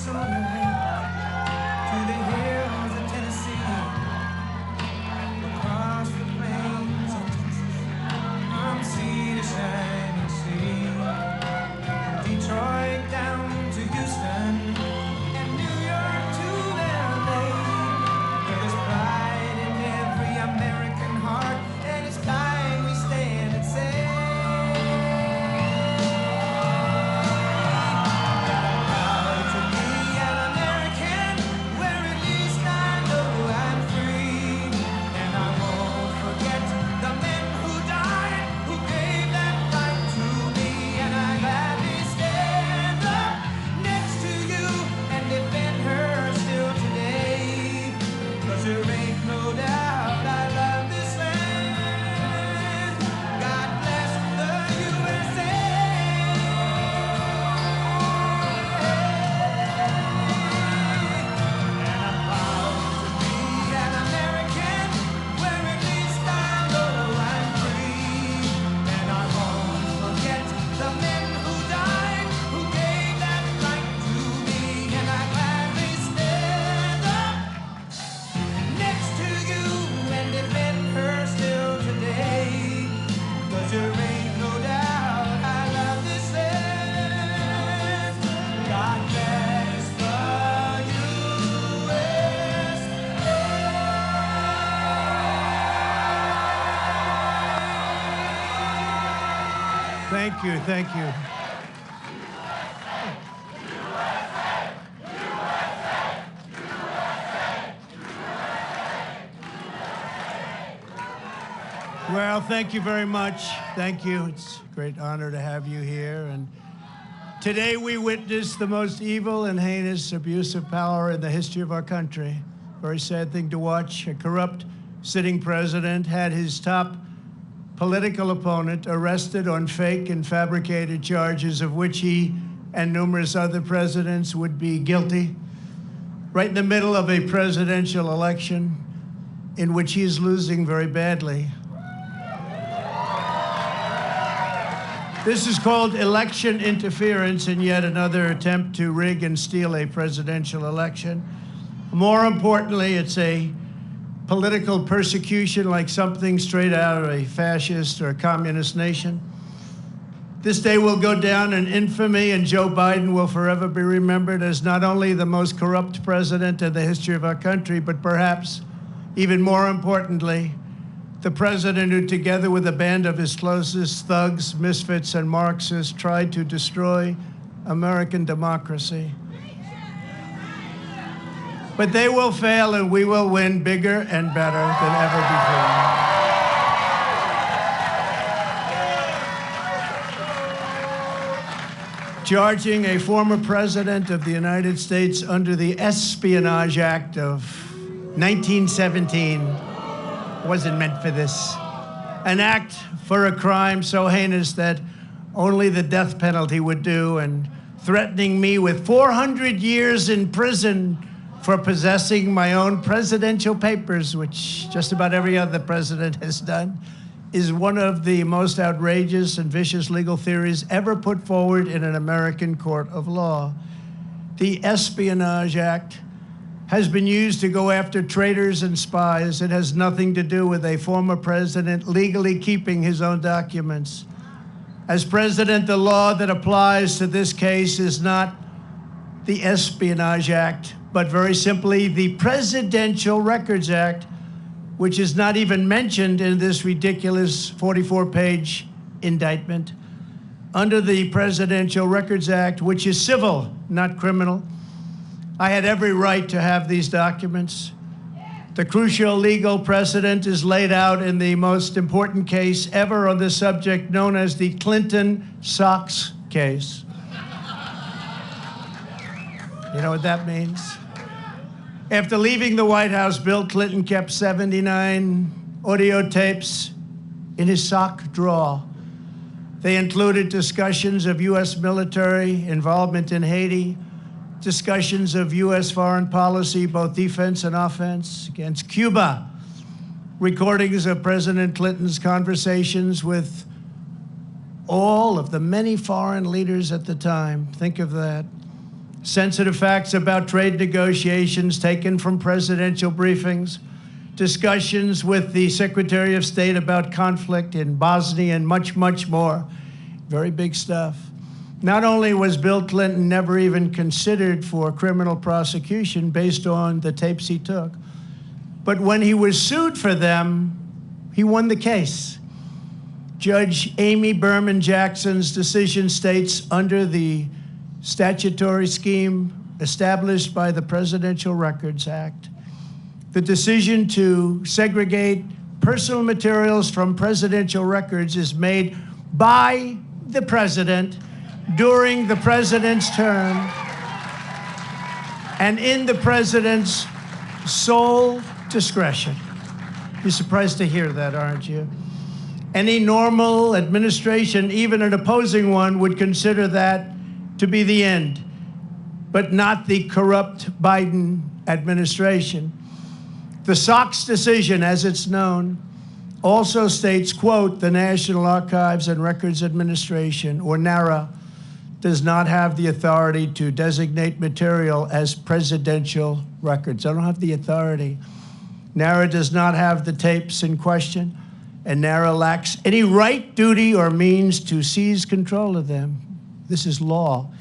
Minnesota to the hills of Tennessee, across the plains of Texas, from sea to shining sea, from Detroit down to Houston and New York to LA. There's pride in every American heart, and it's time we stand and say, proud to be an American, where at least I know I'm free. And I won't forget the men who died, who gave that right to me. And I gladly stand up next to you and defend her still today. 'Cause there ain't no doubt I love this land. God bless the USA. And I'm proud to be an American, where at least I know I'm free. And I won't forget the men who died, who gave that right to me. And I gladly stand up next to you and defend her still today. 'Cause there ain't no doubt I love this land. God bless the USA. Thank you, thank you. Well, thank you very much. Thank you. It's a great honor to have you here. And today we witness the most evil and heinous abuse of power in the history of our country. Very sad thing to watch. A corrupt sitting president had his top political opponent arrested on fake and fabricated charges of which he and numerous other presidents would be guilty, right in the middle of a presidential election in which he is losing very badly. This is called election interference, and yet another attempt to rig and steal a presidential election. More importantly, it's a political persecution like something straight out of a fascist or a communist nation. This day will go down in infamy, and Joe Biden will forever be remembered as not only the most corrupt president in the history of our country, but perhaps even more importantly, the president who, together with a band of his closest thugs, misfits, and Marxists, tried to destroy American democracy. But they will fail, and we will win bigger and better than ever before. Charging a former president of the United States under the Espionage Act of 1917 wasn't meant for this. An act for a crime so heinous that only the death penalty would do, and threatening me with 400 years in prison for possessing my own presidential papers, which just about every other president has done, is one of the most outrageous and vicious legal theories ever put forward in an American court of law. The Espionage Act has been used to go after traitors and spies. It has nothing to do with a former president legally keeping his own documents. As president, the law that applies to this case is not the Espionage Act, but very simply the Presidential Records Act, which is not even mentioned in this ridiculous 44-page indictment. Under the Presidential Records Act, which is civil, not criminal, I had every right to have these documents. The crucial legal precedent is laid out in the most important case ever on this subject, known as the Clinton Socks case. You know what that means? After leaving the White House, Bill Clinton kept 79 audio tapes in his sock drawer. They included discussions of U.S. military involvement in Haiti, discussions of U.S. foreign policy, both defense and offense, against Cuba, recordings of President Clinton's conversations with all of the many foreign leaders at the time. Think of that. sensitive facts about trade negotiations taken from presidential briefings, discussions with the Secretary of State about conflict in Bosnia, and much, much more. Very big stuff. Not only was Bill Clinton never even considered for criminal prosecution based on the tapes he took, but when he was sued for them, he won the case. Judge Amy Berman Jackson's decision states, under the statutory scheme established by the Presidential Records Act, the decision to segregate personal materials from presidential records is made by the president during the president's term and in the president's sole discretion. You're surprised to hear that, aren't you? Any normal administration, even an opposing one, would consider that to be the end, but not the corrupt Biden administration. The SOX decision, as it's known, also states, quote, the National Archives and Records Administration, or NARA, does not have the authority to designate material as presidential records. They don't have the authority. NARA does not have the tapes in question, and NARA lacks any right, duty, or means to seize control of them. This is law.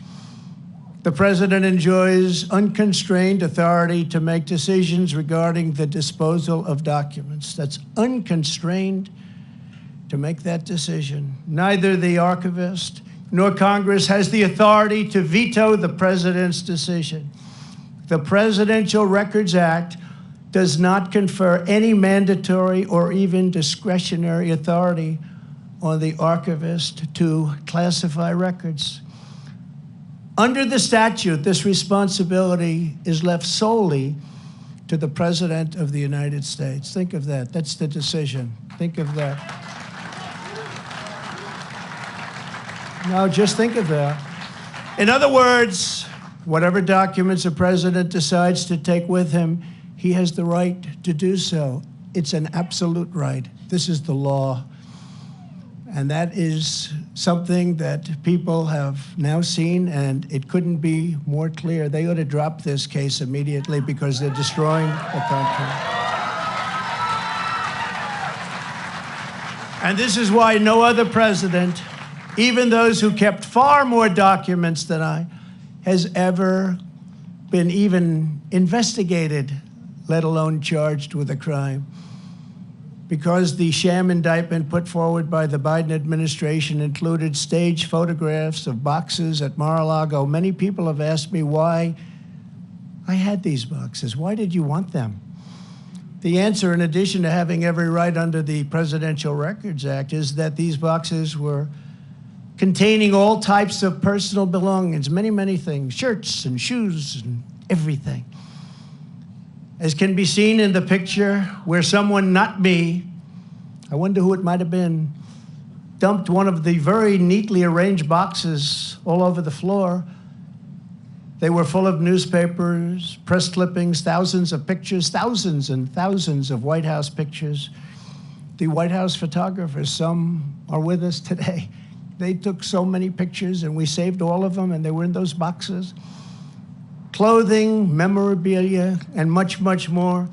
The president enjoys unconstrained authority to make decisions regarding the disposal of documents. That's unconstrained to make that decision. Neither the archivist nor Congress has the authority to veto the president's decision. The Presidential Records Act does not confer any mandatory or even discretionary authority on the archivist to classify records. Under the statute, this responsibility is left solely to the President of the United States. Think of that. That's the decision. Think of that. Now, just think of that. In other words, whatever documents a president decides to take with him, he has the right to do so. It's an absolute right. This is the law. And that is something that people have now seen, and it couldn't be more clear. They ought to drop this case immediately because they're destroying the country. And this is why no other president, even those who kept far more documents than I, has ever been even investigated, let alone charged with a crime. Because the sham indictment put forward by the Biden administration included staged photographs of boxes at Mar-a-Lago, many people have asked me why I had these boxes. Why did you want them? The answer, in addition to having every right under the Presidential Records Act, is that these boxes were containing all types of personal belongings, many, many things, shirts and shoes and everything. As can be seen in the picture where someone, not me, I wonder who it might have been, dumped one of the very neatly arranged boxes all over the floor. They were full of newspapers, press clippings, thousands of pictures, thousands and thousands of White House pictures. The White House photographers, some are with us today. They took so many pictures, and we saved all of them, and they were in those boxes. Clothing, memorabilia, and much, much more.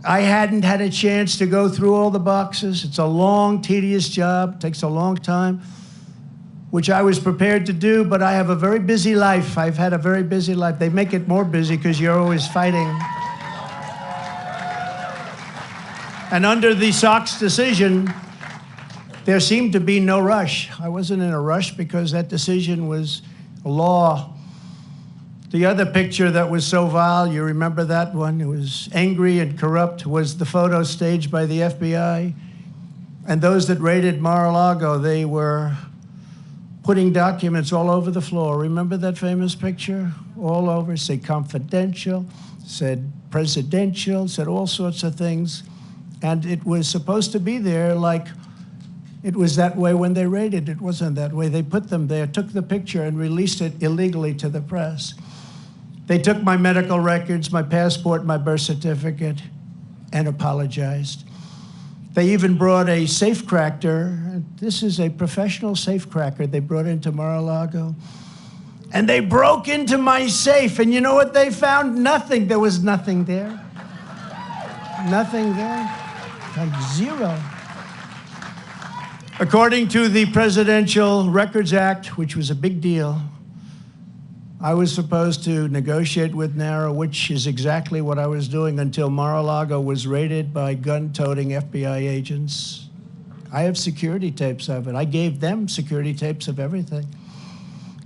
I hadn't had a chance to go through all the boxes. It's a long, tedious job, takes a long time, which I was prepared to do, but I have a very busy life. I've had a very busy life. They make it more busy because you're always fighting. And under the SOX decision, there seemed to be no rush. I wasn't in a rush because that decision was a law. The other picture that was so vile, you remember that one? It was angry and corrupt, was the photo staged by the FBI. And those that raided Mar-a-Lago, they were putting documents all over the floor. Remember that famous picture? All over, said confidential, said presidential, said all sorts of things. And it was supposed to be there like it was that way when they raided. It wasn't that way. They put them there, took the picture, and released it illegally to the press. They took my medical records, my passport, my birth certificate, and apologized. They even brought a safecracker. This is a professional safecracker they brought into Mar-a-Lago. And they broke into my safe, and you know what they found? Nothing. There was nothing there. Nothing there. Like zero. According to the Presidential Records Act, which was a big deal, I was supposed to negotiate with NARA, which is exactly what I was doing until Mar-a-Lago was raided by gun-toting FBI agents. I have security tapes of it. I gave them security tapes of everything.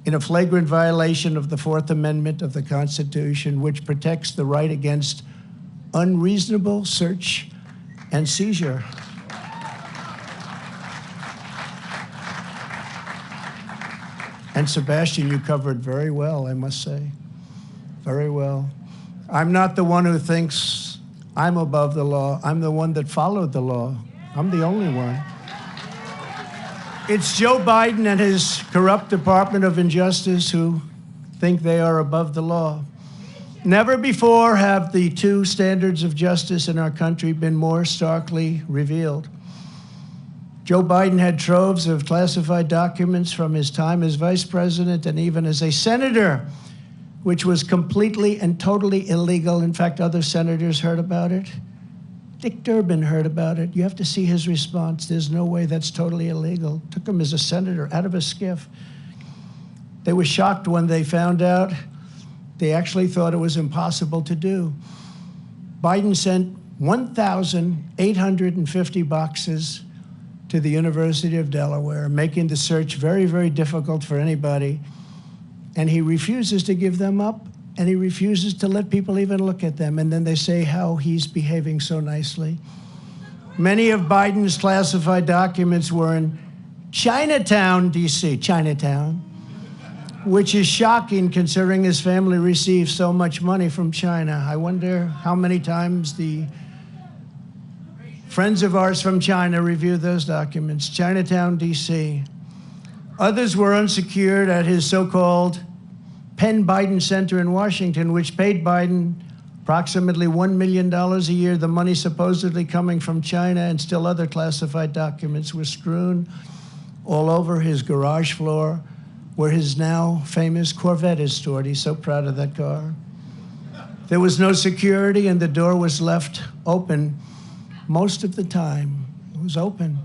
In a flagrant violation of the Fourth Amendment of the Constitution, which protects the right against unreasonable search and seizure. And Sebastian, you covered very well, I must say. Very well. I'm not the one who thinks I'm above the law. I'm the one that followed the law. I'm the only one. It's Joe Biden and his corrupt Department of Injustice who think they are above the law. Never before have the two standards of justice in our country been more starkly revealed. Joe Biden had troves of classified documents from his time as vice president and even as a senator, which was completely and totally illegal. In fact, other senators heard about it. Dick Durbin heard about it. You have to see his response. There's no way that's totally illegal. Took him as a senator out of a skiff. They were shocked when they found out. They actually thought it was impossible to do. Biden sent 1,850 boxes to the University of Delaware, making the search very, very difficult for anybody. And he refuses to give them up, and he refuses to let people even look at them. And then they say how he's behaving so nicely. Many of Biden's classified documents were in Chinatown, D.C., Chinatown, which is shocking considering his family receives so much money from China. I wonder how many times the friends of ours from China reviewed those documents. Chinatown, D.C. Others were unsecured at his so-called Penn Biden Center in Washington, which paid Biden approximately $1 million a year. The money supposedly coming from China, and still other classified documents were strewn all over his garage floor, where his now famous Corvette is stored. He's so proud of that car. There was no security, and the door was left open most of the time. It was open.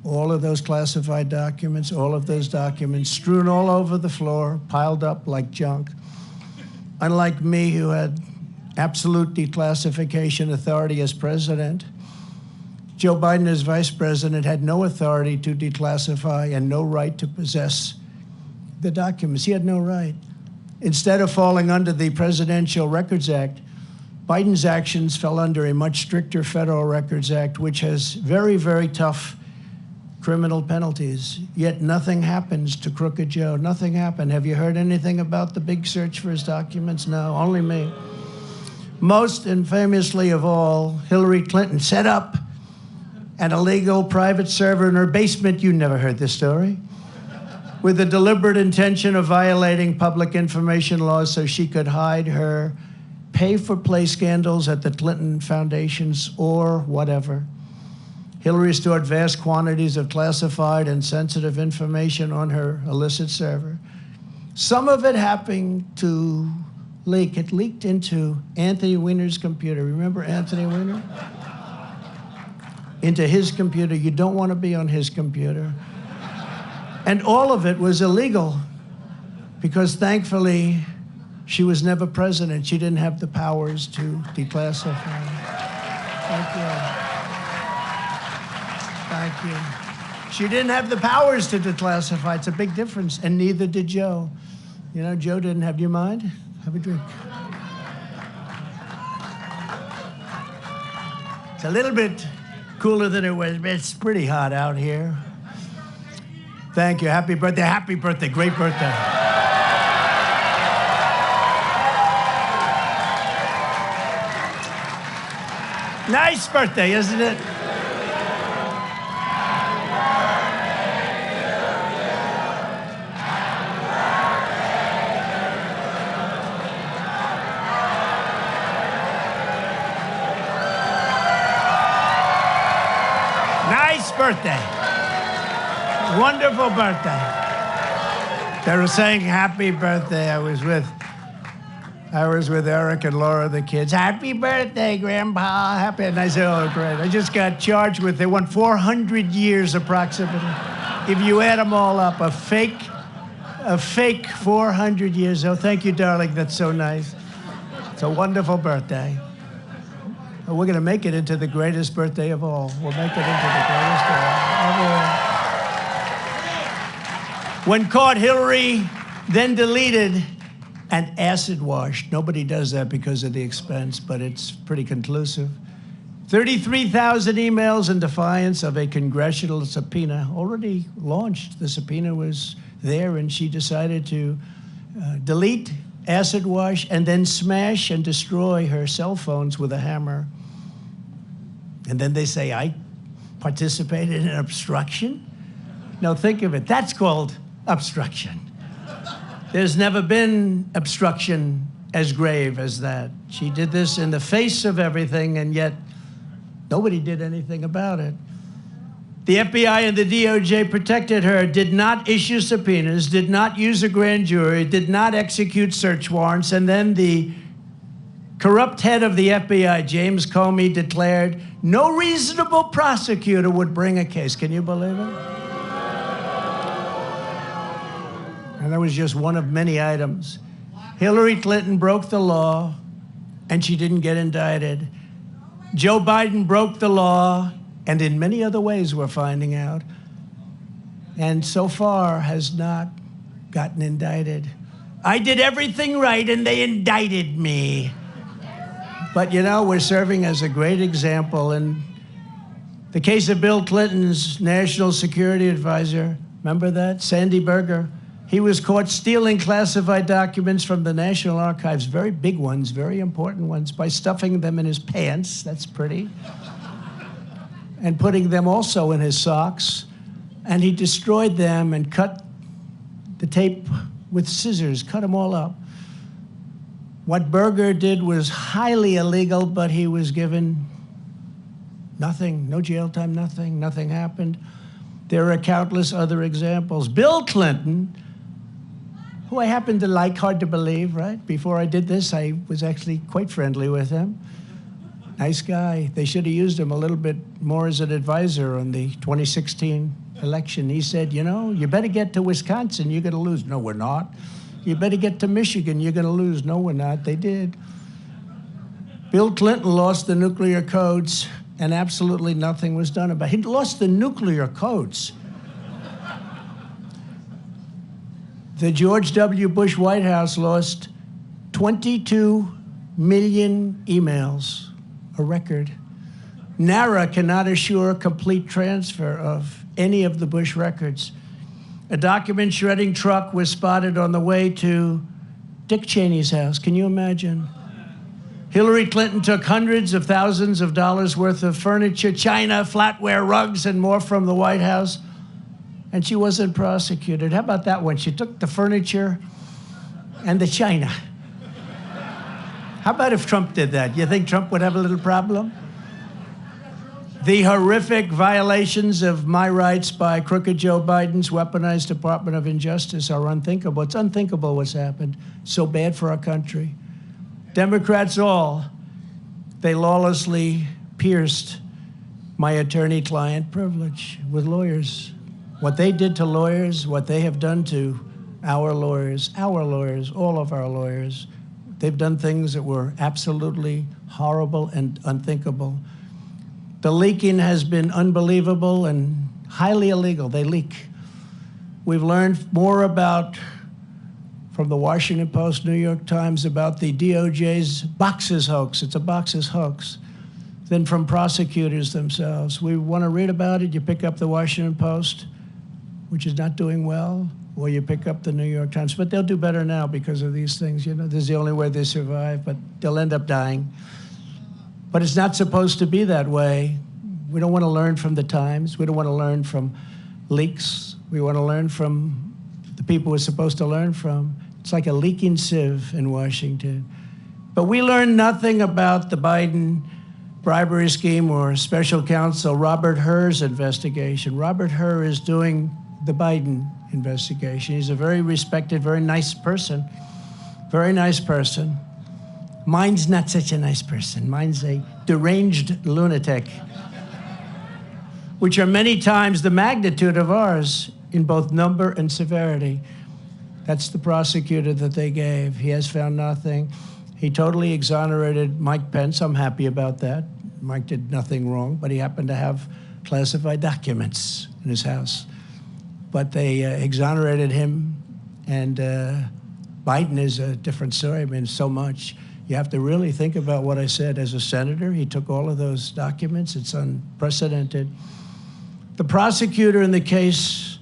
All of those classified documents, all of those documents strewn all over the floor, piled up like junk. Unlike me, who had absolute declassification authority as president, Joe Biden as vice president had no authority to declassify and no right to possess the documents. He had no right. Instead of falling under the Presidential Records Act, Biden's actions fell under a much stricter Federal Records Act, which has very, very tough criminal penalties. Yet nothing happens to Crooked Joe. Nothing happened. Have you heard anything about the big search for his documents? No, only me. Most infamously of all, Hillary Clinton set up an illegal private server in her basement. You never heard this story. With the deliberate intention of violating public information laws so she could hide her pay-for-play scandals at the Clinton Foundations or whatever. Hillary stored vast quantities of classified and sensitive information on her illicit server. Some of it happened to leak. It leaked into Anthony Weiner's computer. Remember Anthony Weiner? Into his computer. You don't want to be on his computer. And all of it was illegal because thankfully she was never president. She didn't have the powers to declassify. Thank you. Thank you. She didn't have the powers to declassify. It's a big difference, and neither did Joe. You know, Joe didn't have. Do you mind? Have a drink. It's a little bit cooler than it was, but it's pretty hot out here. Thank you. Happy birthday. Happy birthday. Great birthday. Nice birthday, isn't it? Nice birthday. Wonderful birthday. They were saying happy birthday. I was with Eric and Laura, the kids. Happy birthday, Grandpa. Happy. And I said, oh, great. I just got charged with, they want 400 years approximately. If you add them all up, a fake 400 years. Oh, thank you, darling. That's so nice. It's a wonderful birthday. Well, we're going to make it into the greatest birthday of all. We'll make it into the greatest of all. When caught, Hillary then deleted and acid washed. Nobody does that because of the expense, but it's pretty conclusive. 33,000 emails in defiance of a congressional subpoena. Already launched. The subpoena was there, and she decided to delete, acid wash, and then smash and destroy her cell phones with a hammer. And then they say, I participated in obstruction? Now think of it. That's called obstruction. There's never been obstruction as grave as that. She did this in the face of everything, and yet nobody did anything about it. The FBI and the DOJ protected her, did not issue subpoenas, did not use a grand jury, did not execute search warrants, and then the corrupt head of the FBI, James Comey, declared no reasonable prosecutor would bring a case. Can you believe it? And that was just one of many items. Hillary Clinton broke the law, and she didn't get indicted. Joe Biden broke the law, and in many other ways we're finding out, and so far has not gotten indicted. I did everything right, and they indicted me. But, you know, we're serving as a great example. In the case of Bill Clinton's national security advisor, remember that? Sandy Berger. He was caught stealing classified documents from the National Archives, very big ones, very important ones, by stuffing them in his pants. That's pretty. And putting them also in his socks. And he destroyed them and cut the tape with scissors, cut them all up. What Berger did was highly illegal, but he was given nothing, no jail time, nothing happened. There are countless other examples. Bill Clinton, who I happen to like, hard to believe, right? Before I did this, I was actually quite friendly with him. Nice guy. They should have used him a little bit more as an advisor on the 2016 election. He said, you know, you better get to Wisconsin, you're going to lose. No, we're not. You better get to Michigan, you're going to lose. No, we're not. They did. Bill Clinton lost the nuclear codes, and absolutely nothing was done about it. He lost the nuclear codes. The George W. Bush White House lost 22 million emails, a record. NARA cannot assure complete transfer of any of the Bush records. A document shredding truck was spotted on the way to Dick Cheney's house. Can you imagine? Hillary Clinton took hundreds of thousands of dollars worth of furniture, china, flatware, rugs, and more from the White House, and she wasn't prosecuted. How about that one? She took the furniture and the china. How about if Trump did that? You think Trump would have a little problem? The horrific violations of my rights by crooked Joe Biden's weaponized Department of Injustice are unthinkable. It's unthinkable what's happened. So bad for our country. Democrats all, they lawlessly pierced my attorney-client privilege with lawyers. What they did to lawyers, what they have done to our lawyers, all of our lawyers, they've done things that were absolutely horrible and unthinkable. The leaking has been unbelievable and highly illegal. They leak. We've learned more about, from the Washington Post, New York Times, about the DOJ's boxes hoax. It's a boxes hoax. Than from prosecutors themselves. We want to read about it. You pick up the Washington Post, which is not doing well, or you pick up the New York Times. But they'll do better now because of these things. You know, this is the only way they survive, but they'll end up dying. But it's not supposed to be that way. We don't want to learn from the Times. We don't want to learn from leaks. We want to learn from the people we're supposed to learn from. It's like a leaking sieve in Washington. But we learned nothing about the Biden bribery scheme or special counsel Robert Hur's investigation. Robert Hur is doing the Biden investigation. He's a very respected, very nice person. Very nice person. Mine's not such a nice person. Mine's a deranged lunatic, which are many times the magnitude of ours in both number and severity. That's the prosecutor that they gave. He has found nothing. He totally exonerated Mike Pence. I'm happy about that. Mike did nothing wrong, but he happened to have classified documents in his house. But they exonerated him, and Biden is a different story. I mean, so much. You have to really think about what I said. As a senator, he took all of those documents. It's unprecedented. The prosecutor in the case,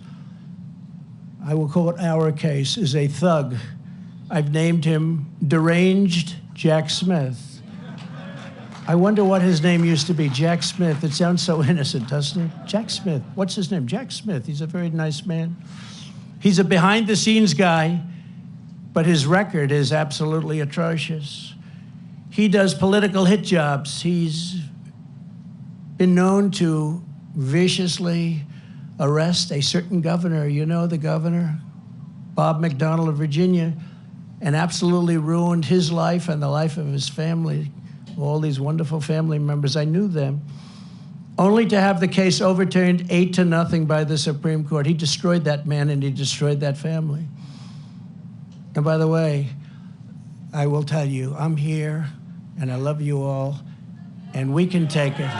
I will call it our case, is a thug. I've named him Deranged Jack Smith. I wonder what his name used to be, Jack Smith. It sounds so innocent, doesn't it? Jack Smith. What's his name? Jack Smith. He's a very nice man. He's a behind-the-scenes guy, but his record is absolutely atrocious. He does political hit jobs. He's been known to viciously arrest a certain governor. You know the governor, Bob McDonnell of Virginia, and absolutely ruined his life and the life of his family. All these wonderful family members, I knew them, only to have the case overturned 8-0 by the Supreme Court. He destroyed that man and he destroyed that family. And by the way, I will tell you, I'm here and I love you all, and we can take it.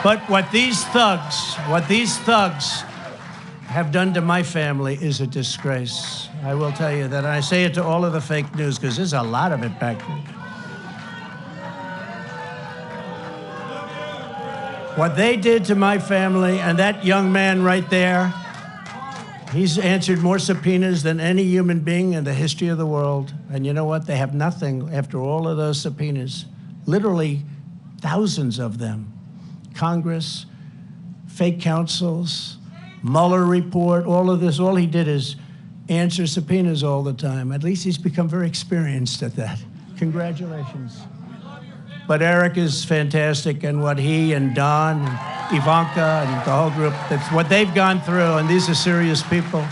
But what these thugs have done to my family is a disgrace. I will tell you that. I say it to all of the fake news, because there's a lot of it back there. What they did to my family, and that young man right there, he's answered more subpoenas than any human being in the history of the world. And you know what? They have nothing after all of those subpoenas. Literally thousands of them. Congress, fake counsels, Mueller report, all of this. All he did is answer subpoenas all the time. At least he's become very experienced at that. Congratulations. But Eric is fantastic, and what he and Don and Ivanka and the whole group, that's what they've gone through, and these are serious people.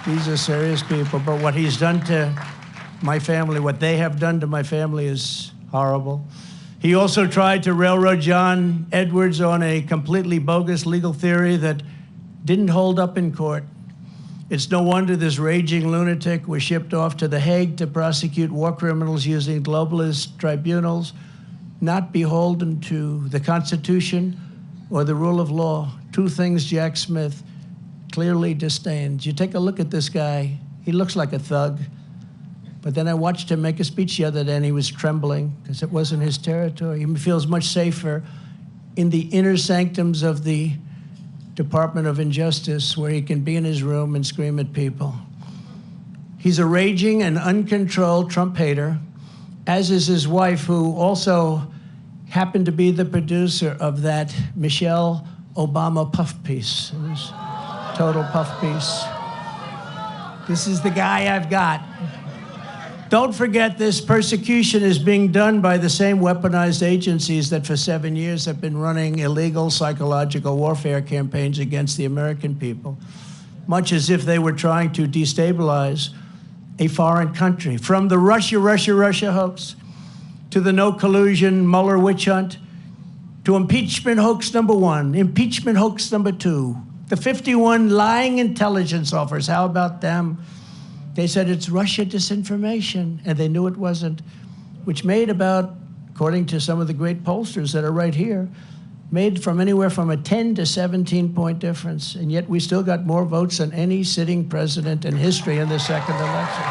These are serious people, but what he's done to my family, what they have done to my family is horrible. He also tried to railroad John Edwards on a completely bogus legal theory that didn't hold up in court. It's no wonder this raging lunatic was shipped off to The Hague to prosecute war criminals using globalist tribunals, not beholden to the Constitution or the rule of law. Two things Jack Smith clearly disdains. You take a look at this guy, he looks like a thug. But then I watched him make a speech the other day, and he was trembling because it wasn't his territory. He feels much safer in the inner sanctums of the Department of Injustice, where he can be in his room and scream at people. He's a raging and uncontrolled Trump hater, as is his wife, who also happened to be the producer of that Michelle Obama puff piece. It was total puff piece. This is the guy I've got. Don't forget, this persecution is being done by the same weaponized agencies that for 7 years have been running illegal psychological warfare campaigns against the American people, much as if they were trying to destabilize a foreign country. From the Russia hoax, to the no collusion Mueller witch hunt, to impeachment hoax number 1, impeachment hoax number 2, the 51 lying intelligence offers, how about them? They said it's Russia disinformation, and they knew it wasn't, which made about, according to some of the great pollsters that are right here, made from anywhere from a 10 to 17-point difference. And yet we still got more votes than any sitting president in history in the second election.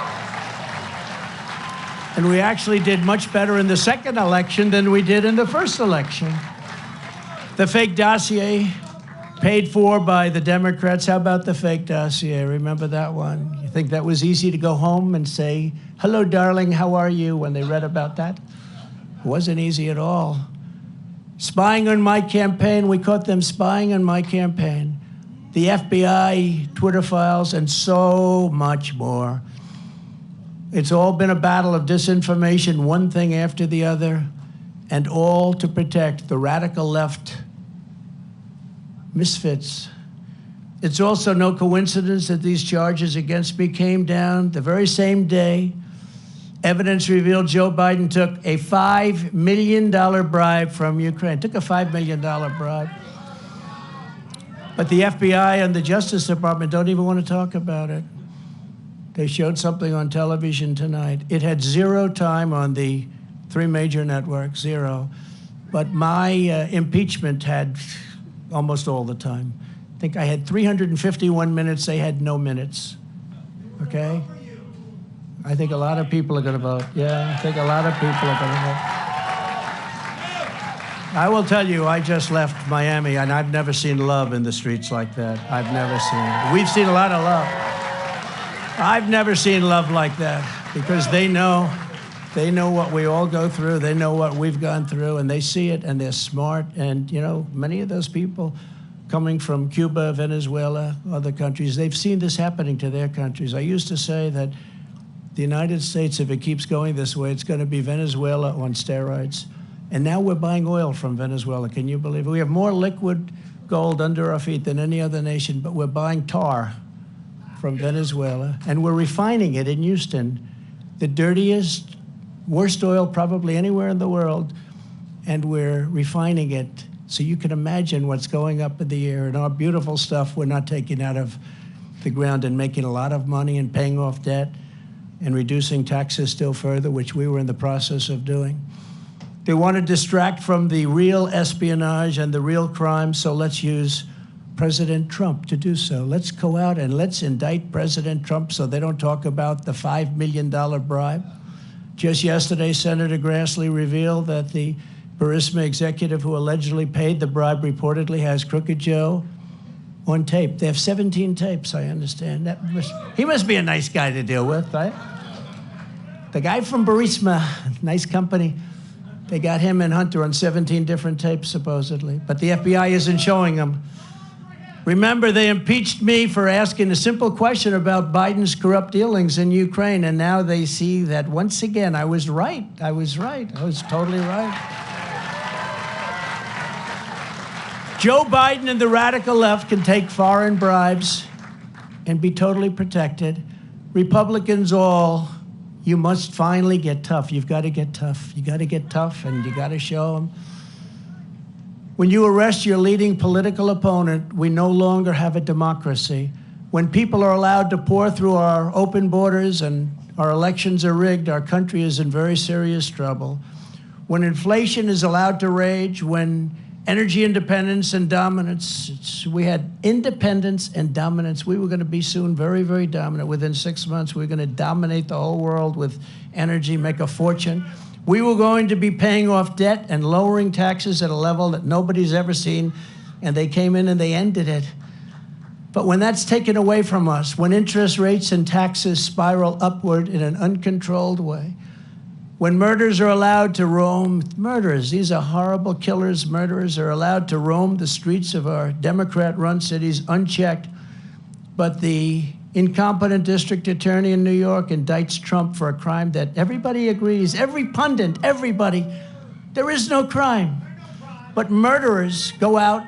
And we actually did much better in the second election than we did in the first election. The fake dossier, paid for by the Democrats. How about the fake dossier? Remember that one? You think that was easy to go home and say, "Hello, darling, how are you?" when they read about that? It wasn't easy at all. Spying on my campaign, we caught them spying on my campaign. The FBI, Twitter files, and so much more. It's all been a battle of disinformation, one thing after the other, and all to protect the radical left misfits. It's also no coincidence that these charges against me came down the very same day evidence revealed Joe Biden took a $5 million bribe from Ukraine. Took a $5 million bribe. But the FBI and the Justice Department don't even want to talk about it. They showed something on television tonight. It had 0 time on the 3 major networks, 0. But my impeachment had almost all the time. I think I had 351 minutes. They had no minutes. Okay? I think a lot of people are going to vote. Yeah, I think a lot of people are going to vote. I will tell you, I just left Miami, and I've never seen love in the streets like that. I've never seen it. We've seen a lot of love. I've never seen love like that, because they know what we all go through. They know what we've gone through, and they see it, and they're smart. And, you know, many of those people coming from Cuba, Venezuela, other countries, they've seen this happening to their countries. I used to say that the United States, if it keeps going this way, it's going to be Venezuela on steroids. And now we're buying oil from Venezuela. Can you believe it? We have more liquid gold under our feet than any other nation, but we're buying tar from Venezuela, and we're refining it in Houston, the dirtiest, worst oil probably anywhere in the world, and we're refining it. So you can imagine what's going up in the air, and our beautiful stuff we're not taking out of the ground and making a lot of money and paying off debt and reducing taxes still further, which we were in the process of doing. They want to distract from the real espionage and the real crime, so let's use President Trump to do so. Let's go out and let's indict President Trump so they don't talk about the $5 million bribe. Just yesterday, Senator Grassley revealed that the Burisma executive who allegedly paid the bribe reportedly has Crooked Joe on tape. They have 17 tapes, I understand. He must be a nice guy to deal with, right? The guy from Burisma, nice company, they got him and Hunter on 17 different tapes, supposedly. But the FBI isn't showing them. Remember, they impeached me for asking a simple question about Biden's corrupt dealings in Ukraine, and now they see that once again, I was right. I was totally right. Joe Biden and the radical left can take foreign bribes and be totally protected. Republicans all, you must finally get tough. You've got to get tough. You got to get tough, and you got to show them. When you arrest your leading political opponent, we no longer have a democracy. When people are allowed to pour through our open borders and our elections are rigged, our country is in very serious trouble. When inflation is allowed to rage, when energy independence and dominance, we had independence and dominance. We were going to be soon very, very dominant. Within 6 months, we were going to dominate the whole world with energy, make a fortune. We were going to be paying off debt and lowering taxes at a level that nobody's ever seen, and they came in and they ended it. But when that's taken away from us, when interest rates and taxes spiral upward in an uncontrolled way, when murderers are allowed to roam, these are horrible killers, murderers are allowed to roam the streets of our Democrat-run cities unchecked, but the incompetent district attorney in New York indicts Trump for a crime that everybody agrees, every pundit, everybody, there is no crime. But murderers go out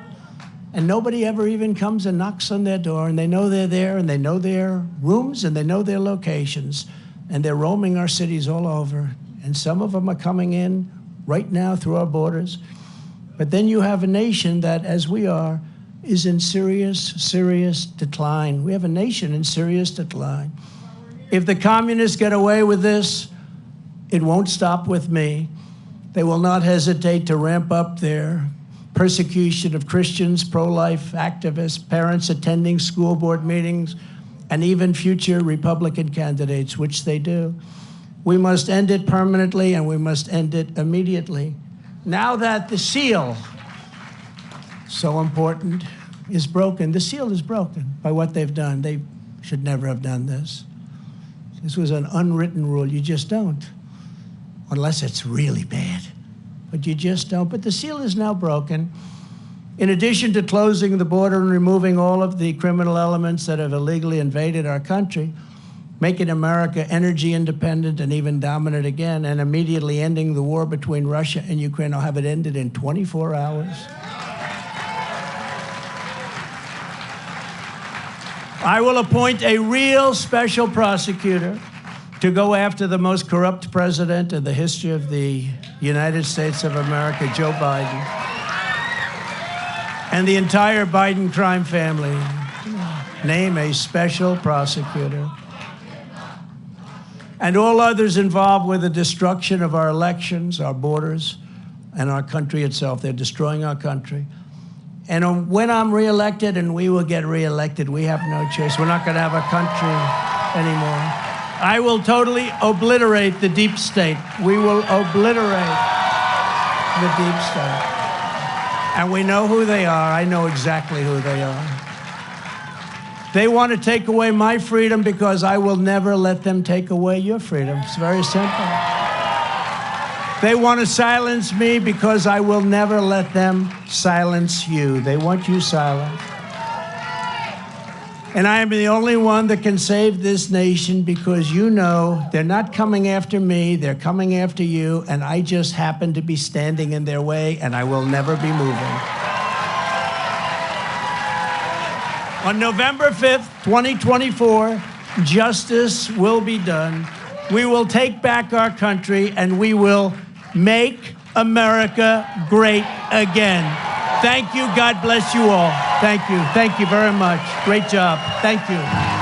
and nobody ever even comes and knocks on their door, and they know they're there, and they know their rooms, and they know their locations, and they're roaming our cities all over. And some of them are coming in right now through our borders. But then you have a nation that, as we are, is in serious, serious decline. We have a nation in serious decline. If the communists get away with this, it won't stop with me. They will not hesitate to ramp up their persecution of Christians, pro-life activists, parents attending school board meetings, and even future Republican candidates, which they do. We must end it permanently, and we must end it immediately. Now that the seal, so important, is broken. The seal is broken by what they've done. They should never have done this. This was an unwritten rule. You just don't, unless it's really bad. But you just don't. But the seal is now broken. In addition to closing the border and removing all of the criminal elements that have illegally invaded our country, making America energy independent and even dominant again, and immediately ending the war between Russia and Ukraine. I'll have it ended in 24 hours. I will appoint a real special prosecutor to go after the most corrupt president in the history of the United States of America, Joe Biden, and the entire Biden crime family. Name a special prosecutor. And all others involved with the destruction of our elections, our borders, and our country itself. They're destroying our country. And when I'm reelected, and we will get reelected, we have no choice. We're not going to have a country anymore. I will totally obliterate the deep state. We will obliterate the deep state. And we know who they are. I know exactly who they are. They want to take away my freedom because I will never let them take away your freedom. It's very simple. They want to silence me because I will never let them silence you. They want you silent. And I am the only one that can save this nation because you know they're not coming after me, they're coming after you, and I just happen to be standing in their way, and I will never be moving. On November 5th, 2024, justice will be done. We will take back our country, and we will make America great again. Thank you. God bless you all. Thank you. Thank you very much. Great job. Thank you.